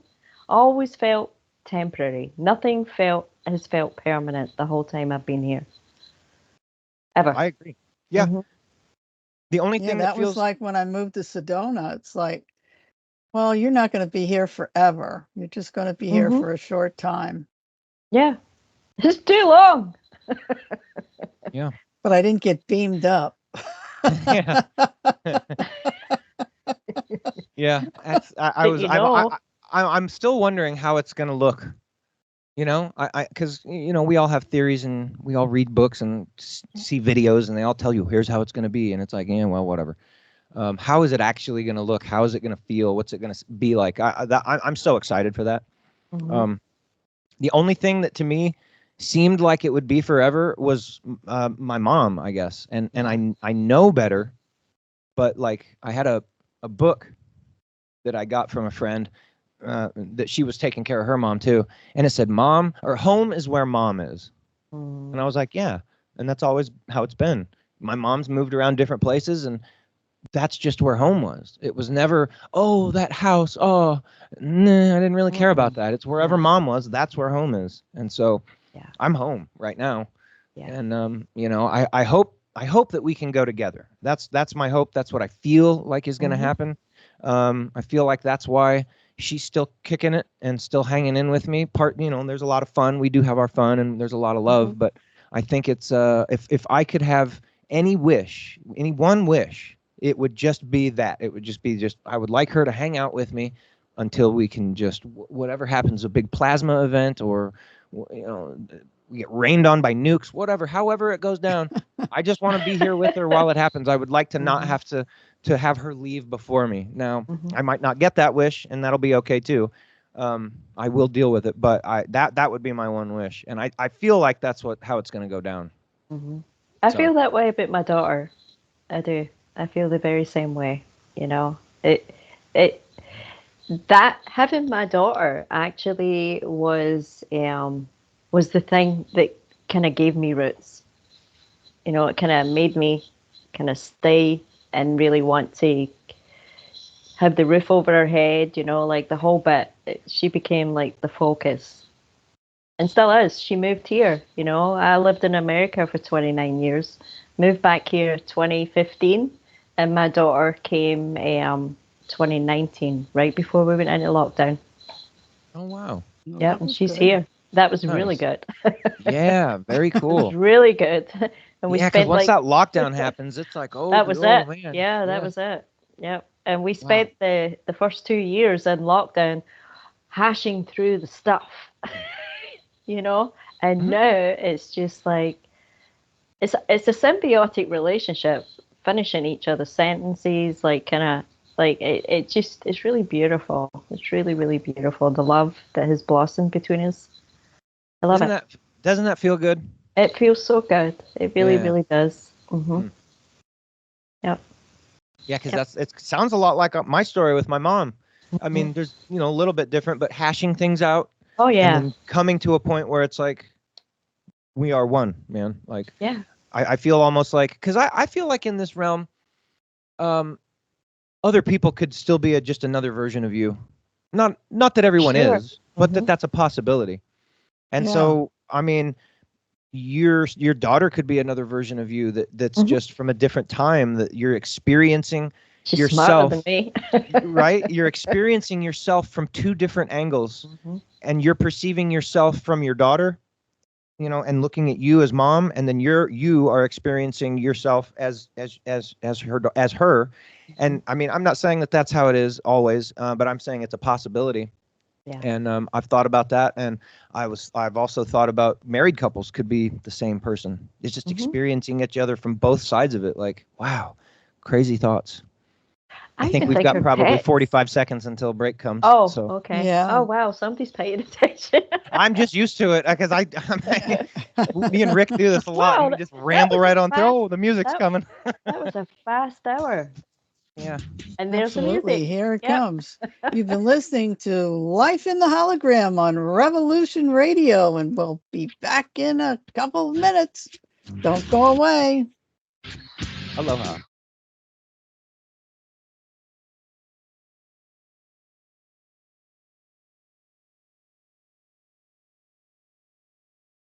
always felt temporary. Nothing has felt permanent the whole time I've been here. Ever. I agree. Yeah. Hmm. The only Yeah, thing that that was feels like when I moved to Sedona. It's like, well, you're not going to be here forever. You're just going to be here Hmm. for a short time. Yeah. It's too long. yeah. But I didn't get beamed up. Yeah. Yeah. That's I But was I'm still wondering how it's gonna look. Because we all have theories and we all read books and see videos, and they all tell you here's how it's gonna be, and it's like, yeah, well, whatever. How is it actually gonna look? How is it gonna feel? What's it gonna be like? I'm so excited for that. Mhm. The only thing that to me seemed like it would be forever was my mom, I guess, and I know better, but like I had a book that I got from a friend that she was taking care of her mom too, and it said "Mom" or "Home is where mom is," and I was like, "Yeah," and that's always how it's been. My mom's moved around different places, and that's just where home was. It was never, oh, that house. Oh, nah, I didn't really care about that. It's wherever Yeah. mom was. That's where home is, and so Yeah. I'm home right now, Yeah. and I hope that we can go together. That's my hope. That's what I feel like is going to happen. I feel like that's why she's still kicking it and still hanging in with me. There's a lot of fun. We do have our fun, and there's a lot of love. But I think it's if I could have any wish, any one wish, it would just be that. It would just be I would like her to hang out with me until we can just whatever happens, a big plasma event, or we get rained on by nukes, however it goes down. I just want to be here with her while it happens. I would like to not have to have her leave before me. Now, I might not get that wish, and that'll be okay too. I will deal with it, but that would be my one wish, and I feel like that's how it's going to go down. I So feel that way about my daughter. I do. I feel the very same way. You know, it that having my daughter actually was the thing that kind of gave me roots. You know, it kind of made me kind of stay and really want to have the roof over her head. You know, like the whole bit. She became like the focus, and still is. She moved here. You know, I lived in America for 29 years, moved back here 2015, and my daughter came 2019, right before we went into lockdown. oh wow, Well, Yeah, that and was she's good. here. That was really nice. good. Yeah, very It was cool. really good. And we Yeah, because spent once like that lockdown happens, it's like, oh, that was oh it. man, Yeah, that yeah, was it. Yep. And we wow. spent the first 2 years in lockdown hashing through the stuff, you know. And Mhm. now it's just like it's a symbiotic relationship, finishing each other's sentences, like kind of like it's really beautiful. It's really, really beautiful. The love that has blossomed between us. I love Isn't it. that Doesn't that feel good? It feels so good. It really, Yeah. really does. Mm-hmm. Mm. Yep. Yeah, because Yep. it sounds a lot like my story with my mom. I Mhm. mean, there's a little bit different, but hashing things out Oh and yeah. then coming to a point where it's like we are one, man. Like Yeah. I feel almost like because I feel like in this realm, other people could still be just another version of you. Not that everyone Sure. is, but Mhm. that's a possibility. And Yeah. so, I mean, your daughter could be another version of you that's Mhm. just from a different time that you're experiencing She's yourself, smarter than me. right? You're experiencing yourself from two different angles, Mhm. and you're perceiving yourself from your daughter, and looking at you as mom, and then you are experiencing yourself as her. And I mean, I'm not saying that that's how it is always, but I'm saying it's a possibility. Yeah. And I've thought about that, and I've also thought about married couples could be the same person. It's just Mhm. experiencing each other from both sides of it. Like, wow, crazy thoughts. I think even we've got of probably pets. 45 seconds until break comes. Oh, So okay. Yeah. Oh wow, somebody's paying attention. I'm just used to it because me and Rick do this a lot, Wow, and we that- just that ramble was a right on through. fast- Oh, the music's that- coming. That was a fast hour. Yeah. And there's the Absolutely. music. Here it Yep. comes. You've been listening to Life in the Hologram on Revolution Radio, and we'll be back in a couple of minutes. Don't go away. Aloha.